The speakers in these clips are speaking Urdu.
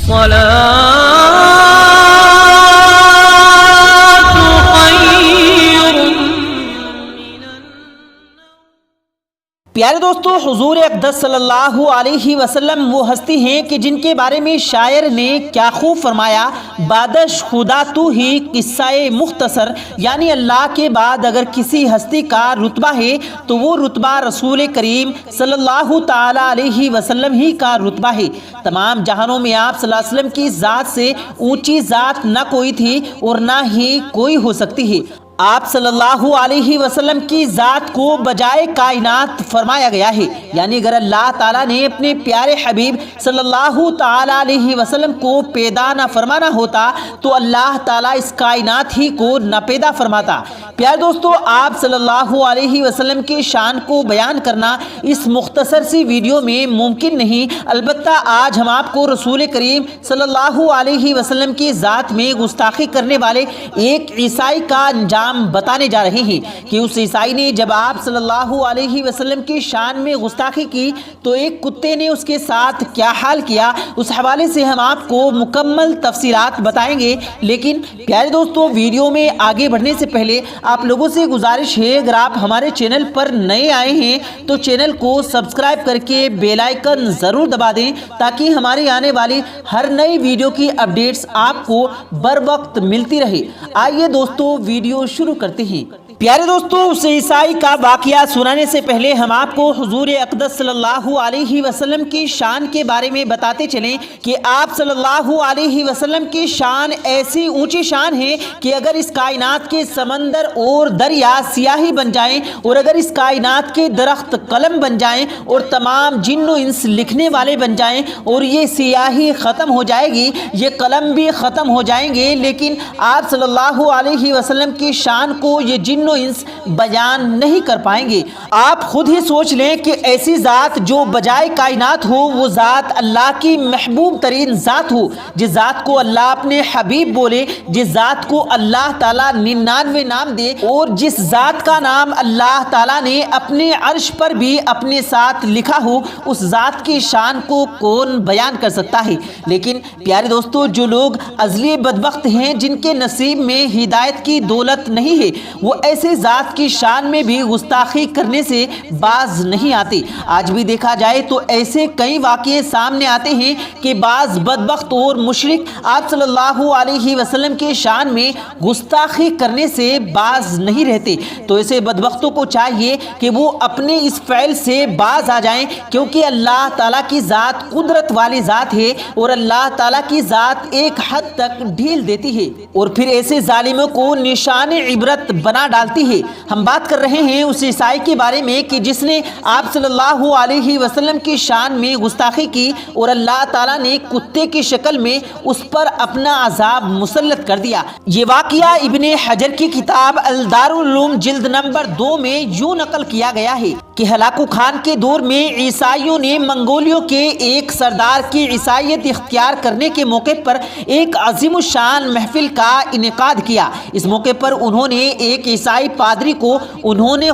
پیارے دوستو، حضور اقدس صلی اللہ علیہ وسلم وہ ہستی ہیں کہ جن کے بارے میں شاعر نے کیا خوب فرمایا، بادش خدا تو ہی قصہ مختصر، یعنی اللہ کے بعد اگر کسی ہستی کا رتبہ ہے تو وہ رتبہ رسول کریم صلی اللہ تعالی علیہ وسلم ہی کا رتبہ ہے۔ تمام جہانوں میں آپ صلی اللہ علیہ وسلم کی ذات سے اونچی ذات نہ کوئی تھی اور نہ ہی کوئی ہو سکتی ہے۔ آپ صلی اللہ علیہ وسلم کی ذات کو بجائے کائنات فرمایا گیا ہے، یعنی اگر اللہ تعالیٰ نے اپنے پیارے حبیب صلی اللہ تعالی علیہ وسلم کو پیدا نہ فرمانا ہوتا تو اللہ تعالیٰ اس کائنات ہی کو نہ پیدا فرماتا۔ پیارے دوستو، آپ صلی اللہ علیہ وسلم کی شان کو بیان کرنا اس مختصر سی ویڈیو میں ممکن نہیں، البتہ آج ہم آپ کو رسول کریم صلی اللہ علیہ وسلم کی ذات میں گستاخی کرنے والے ایک عیسائی کا انجام بتانے جا رہے ہیں کہ اس عیسائی نے جب آپ صلی اللہ علیہ وسلم کی شان میں گستاخی کی تو ایک کتے نے اس کے ساتھ کیا حال کیا، اس حوالے سے ہم آپ کو مکمل تفصیلات بتائیں گے۔ لیکن پیارے دوستو، ویڈیو میں آگے بڑھنے سے پہلے آپ لوگوں سے گزارش ہے، اگر آپ ہمارے چینل پر نئے آئے ہیں تو چینل کو سبسکرائب کر کے بیل آئیکن ضرور دبا دیں تاکہ ہماری آنے والی ہر نئی ویڈیو کی اپڈیٹس آپ کو بر وقت ملتی رہے۔ آئیے دوستو، ویڈیو شروع کرتے ہیں۔ پیارے دوستو، اس عیسائی کا واقعہ سنانے سے پہلے ہم آپ کو حضور اقدس صلی اللہ علیہ وسلم کی شان کے بارے میں بتاتے چلیں کہ آپ صلی اللہ علیہ وسلم کی شان ایسی اونچی شان ہے کہ اگر اس کائنات کے سمندر اور دریا سیاہی بن جائیں اور اگر اس کائنات کے درخت قلم بن جائیں اور تمام جن و انس لکھنے والے بن جائیں اور یہ سیاہی ختم ہو جائے گی، یہ قلم بھی ختم ہو جائیں گے، لیکن آپ صلی اللہ علیہ وسلم کی شان کو یہ جن و انس بیان نہیں کر پائیں گے۔ آپ خود ہی سوچ لیں کہ ایسی ذات جو بجائے کائنات ہو، وہ ذات اللہ کی محبوب ترین ذات ہو، جس ذات کو اللہ اپنے حبیب بولے، جس ذات کو اللہ تعالیٰ 99 نام دے اور جس ذات کا نام اللہ تعالیٰ نے اپنے عرش پر بھی اپنے ساتھ لکھا ہو، اس ذات کی شان کو کون بیان کر سکتا ہے؟ لیکن پیارے دوستو، جو لوگ ازلی بدبخت ہیں، جن کے نصیب میں ہدایت کی دولت نہیں ہے، وہ ایسے ذات کی شان میں بھی گستاخی کرنے سے باز نہیں آتے۔ آج بھی دیکھا جائے تو ایسے کئی واقعے سامنے آتے ہیں کہ بعض بدبخت اور مشرک آپ صلی اللہ علیہ وسلم کے شان میں گستاخی کرنے سے باز نہیں رہتے۔ تو ایسے بدبختوں کو چاہیے کہ وہ اپنے اس فعل سے باز آ جائیں، کیونکہ اللہ تعالیٰ کی ذات قدرت والی ذات ہے اور اللہ تعالیٰ کی ذات ایک حد تک ڈھیل دیتی ہے اور پھر ایسے ظالموں کو نشان عبرت بنا ڈالتی ہے۔ ہم بات کر رہے ہیں اس عیسائی کے بارے میں کہ جس نے آپ صلی اللہ علیہ وسلم کی شان میں گستاخی کی اور اللہ تعالیٰ نے کتے کی شکل میں اس پر اپنا عذاب مسلط کر دیا۔ یہ واقعہ ابن حجر کی کتاب الدارالعلوم جلد نمبر 2 میں یوں نقل کیا گیا ہے کہ ہلاکو خان کے دور میں عیسائیوں نے منگولیوں کے ایک سردار کی عیسائیت اختیار کرنے کے موقع پر ایک عظیم الشان محفل کا انعقاد کیا۔ اس موقع پر انہوں نے ایک عیسائی پادری کو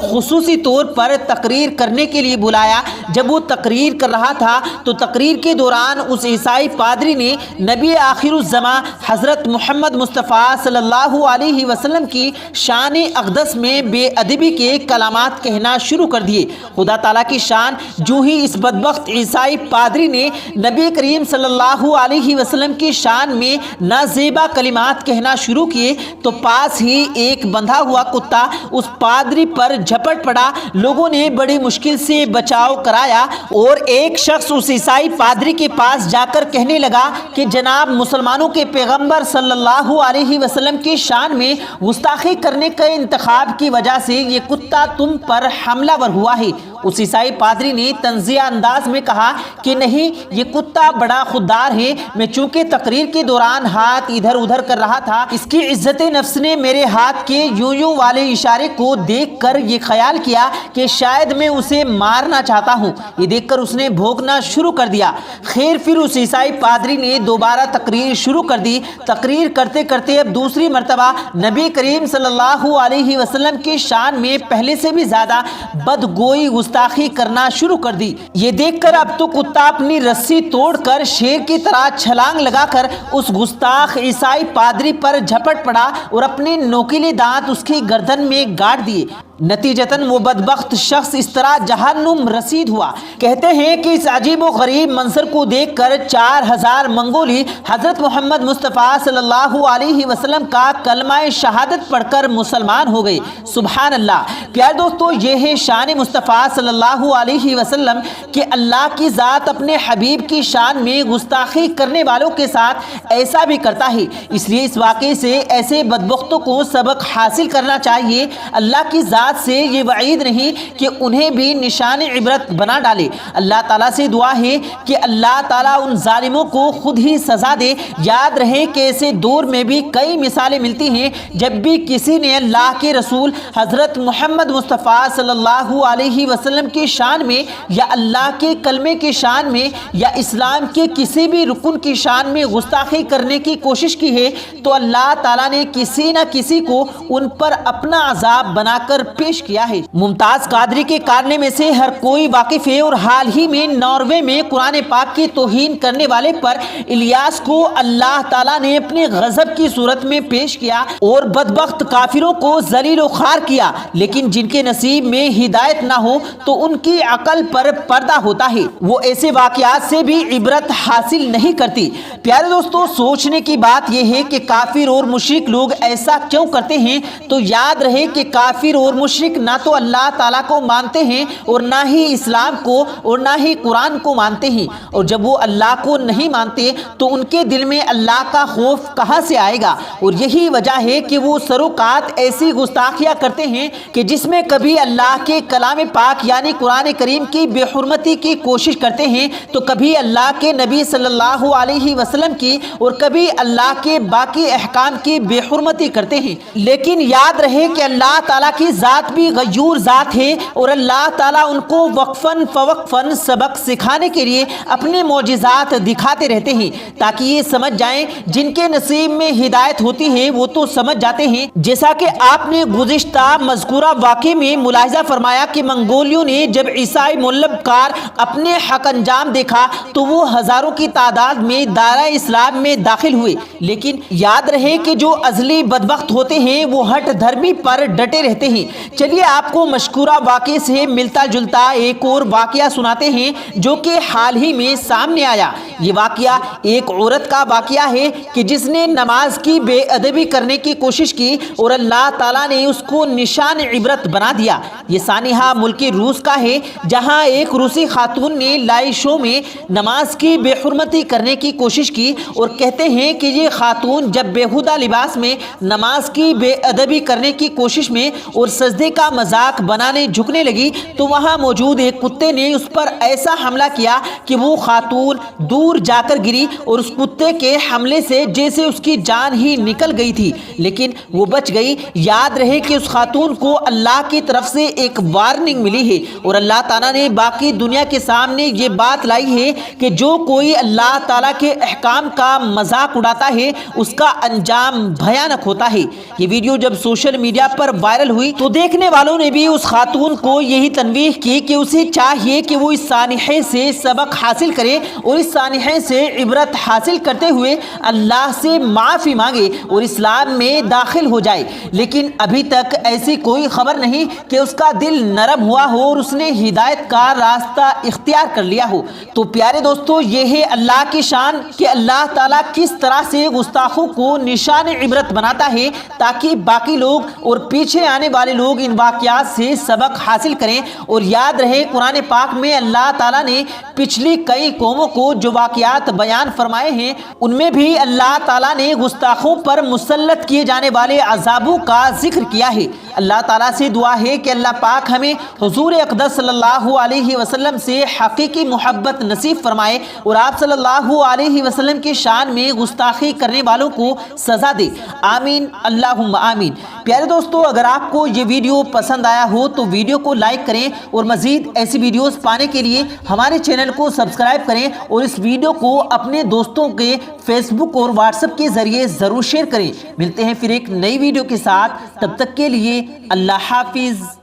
خصوصی طور پر تقریر کرنے کے لیے بلایا۔ جب وہ تقریر کر رہا تھا تو تقریر کے دوران اس عیسائی پادری نے نبی آخر الزماں حضرت محمد مصطفیٰ صلی اللہ علیہ وسلم کی شان اقدس میں بے ادبی کے کلمات کہنا شروع کر دیے۔ خدا تعالیٰ کی شان جو ہی اس بدبخت عیسائی پادری نے نبی کریم صلی اللہ علیہ وسلم کی شان میں نازیبا کلمات کہنا شروع کیے تو پاس ہی ایک بندھا ہوا کتا اس پادری پر جھپٹ پڑا۔ لوگوں نے بڑی مشکل سے بچاؤ کرایا اور ایک شخص اس عیسائی پادری کے پاس جا کر کہنے لگا کہ جناب، مسلمانوں کے پیغمبر صلی اللہ علیہ وسلم کی شان میں گستاخی کرنے کے انتخاب کی وجہ سے یہ کتا تم پر حملہ ور ہوا ہے۔ اس عیسائی پادری نے طنزیہ انداز میں کہا کہ نہیں، یہ کتا بڑا خوددار ہے، میں چونکہ تقریر کے دوران ہاتھ ادھر ادھر کر رہا تھا، اس کی عزت نفس نے میرے ہاتھ کے یوں والے اشارے کو دیکھ کر یہ خیال کیا کہ شاید میں اسے مارنا چاہتا ہوں۔ یہ دیکھ کر اس نے بھونکنا شروع کر دیا۔ خیر، پھر اس عیسائی پادری نے دوبارہ تقریر شروع کر دی۔ تقریر کرتے کرتے اب دوسری مرتبہ نبی کریم صلی اللہ علیہ وسلم کی شان میں پہلے سے بھی زیادہ بدگوئی گستاخی کرنا شروع کر دی۔ یہ دیکھ کر اب تو کتا اپنی رسی توڑ کر شیر کی طرح چھلانگ لگا کر اس گستاخ عیسائی پادری پر جھپٹ پڑا اور اپنے نوکیلے دانت اس کی گردن میں گاڑ دیے۔ نتیجتاً وہ بدبخت شخص اس طرح جہنم رسید ہوا۔ کہتے ہیں کہ اس عجیب و غریب منظر کو دیکھ کر 4000 منگولی حضرت محمد مصطفیٰ صلی اللہ علیہ وسلم کا کلمہ شہادت پڑھ کر مسلمان ہو گئے۔ سبحان اللہ۔ پیارے دوستو، یہ ہے شان مصطفیٰ صلی اللہ علیہ وسلم کہ اللہ کی ذات اپنے حبیب کی شان میں گستاخی کرنے والوں کے ساتھ ایسا بھی کرتا ہے۔ اس لیے اس واقعے سے ایسے بدبختوں کو سبق حاصل کرنا چاہیے۔ اللہ کی ذات سے یہ وعید نہیں کہ انہیں بھی نشان عبرت بنا ڈالے۔ اللہ تعالیٰ سے دعا ہے کہ اللہ تعالیٰ ان ظالموں کو خود ہی سزا دے۔ یاد رہے کہ ایسے دور میں بھی کئی مثالیں ملتی ہیں جب بھی کسی نے اللہ کے رسول حضرت محمد مصطفیٰ صلی اللہ علیہ وسلم کی شان میں یا اللہ کے کلمے کی شان میں یا اسلام کے کسی بھی رکن کی شان میں گستاخی کرنے کی کوشش کی ہے تو اللہ تعالیٰ نے کسی نہ کسی کو ان پر اپنا عذاب بنا کر پیش کیا ہے۔ ممتاز قادری کے کارنامے سے ہر کوئی واقف ہے اور حال ہی میں ناروے میں قرآن پاک کی توہین کرنے والے پر الیاس کو اللہ تعالیٰ نے اپنے غضب کی صورت میں پیش کیا اور بدبخت کافروں کو ذلیل و خوار کیا۔ لیکن جن کے نصیب میں ہدایت نہ ہو تو ان کی عقل پر پردہ ہوتا ہے، وہ ایسے واقعات سے بھی عبرت حاصل نہیں کرتی۔ پیارے دوستو، سوچنے کی بات یہ ہے کہ کافر اور مشرک لوگ ایسا کیوں کرتے ہیں؟ تو یاد رہے کہ کافر اور مشرک نہ تو اللہ تعالیٰ کو مانتے ہیں اور نہ ہی اسلام کو اور نہ ہی قرآن کو مانتے ہیں، اور جب وہ اللہ کو نہیں مانتے تو ان کے دل میں اللہ کا خوف کہاں سے آئے گا؟ اور یہی وجہ ہے کہ وہ سروقات ایسی گستاخیاں کرتے ہیں کہ جس میں کبھی اللہ کے کلام پاک یعنی قرآن کریم کی بے حرمتی کی کوشش کرتے ہیں تو کبھی اللہ کے نبی صلی اللہ علیہ وسلم کی اور کبھی اللہ کے باقی احکام کی بے حرمتی کرتے ہیں۔ لیکن یاد رہے کہ اللہ تعالیٰ کی ذات بھی غیور ذات ہے اور اللہ تعالیٰ ان کو وقفاً فوقفاً سبق سکھانے کے لیے اپنے معجزات دکھاتے رہتے ہیں تاکہ یہ سمجھ جائیں جن کے نصیب میں ہدایت ہوتی ہے وہ تو سمجھ جاتے ہیں۔ جیسا کہ آپ نے گزشتہ مذکورہ واقعے میں ملاحظہ فرمایا کہ منگولیوں نے جب عیسائی ملب کار اپنے حق انجام دیکھا تو وہ ہزاروں کی تعداد میں دائرہ اسلام میں داخل ہوئے۔ لیکن یاد رہے کہ جو ازلی بدبخت ہوتے ہیں وہ ہٹ دھرمی پر ڈٹے رہتے ہیں۔ چلیے آپ کو مذکورہ واقعے سے ملتا جلتا ایک اور واقعہ سناتے ہیں جو کہ حال ہی میں سامنے آیا۔ یہ واقعہ ایک عورت کا واقعہ ہے کہ جس نے نماز کی بے ادبی کرنے کی کوشش کی اور اللہ تعالیٰ نے اس کو نشان عبرت بنا دیا۔ یہ سانحہ ملک روس کا ہے جہاں ایک روسی خاتون نے لائیو شو میں نماز کی بے حرمتی کرنے کی کوشش کی اور کہتے ہیں کہ یہ خاتون جب بیہودہ لباس میں نماز کی بے ادبی کرنے کی کوشش میں اور سجدے کا مذاق بنانے جھکنے لگی تو وہاں موجود ایک کتے نے اس پر ایسا حملہ کیا کہ وہ خاتون دور جا کر گری اور اس کتے کے حملے سے جیسے اس کی جان ہی نکل گئی تھی، لیکن وہ بچ گئی۔ یاد رہے کہ اس خاتون کو اللہ کی طرف سے ایک وارننگ ملی ہے اور اللہ تعالیٰ نے باقی دنیا کے سامنے یہ بات لائی ہے کہ جو کوئی اللہ تعالیٰ کے احکام کا مذاق اڑاتا ہے اس کا انجام بھیانک ہوتا ہے۔ یہ ویڈیو جب سوشل میڈیا پر وائرل ہوئی تو دیکھنے والوں نے بھی اس خاتون کو یہی تنبیہ کی کہ اسے چاہیے کہ وہ اس سانحے سے سبق حاصل کرے اور اس سانحے سے عبرت حاصل کرتے ہوئے اللہ سے معافی مانگے اور اسلام میں داخل ہو جائے۔ لیکن ابھی تک ایسی کوئی خبر نہیں کہ اس کا دل نرم ہوا ہو اور اس نے ہدایت کا راستہ اختیار کر لیا ہو۔ تو پیارے دوستو، یہ ہے اللہ کی شان کہ اللہ تعالیٰ کس طرح سے گستاخوں کو نشان عبرت بناتا ہے تاکہ باقی لوگ اور پیچھے آنے والے لوگ ان واقعات سے سبق حاصل کریں۔ اور یاد رہے قرآن پاک میں اللہ تعالیٰ نے پچھلی کئی قوموں کو جو واقعات بیان فرمائے ہیں ان میں بھی اللہ تعالیٰ نے گستاخوں پر مسلط کیے جانے والے عذابوں کا ذکر کیا ہے۔ اللہ تعالیٰ سے دعا ہے کہ اللہ پاک ہمیں حضور اقدس صلی اللہ علیہ وسلم سے حقیقی محبت نصیب فرمائے اور آپ صلی اللہ علیہ وسلم کی شان میں گستاخی کرنے والوں کو سزا دے، آمین اللہم آمین۔ پیارے دوستو، اگر آپ کو یہ ویڈیو پسند آیا ہو تو ویڈیو کو لائک کریں اور مزید ایسی ویڈیوز پانے کے لیے ہمارے چینل کو سبسکرائب کریں اور اس ویڈیو کو اپنے دوستوں کے فیس بک اور واٹس ایپ کے ذریعے ضرور شیئر کریں۔ ملتے ہیں پھر ایک نئی ویڈیو کے ساتھ، تب تک کے لیے اللہ حافظ۔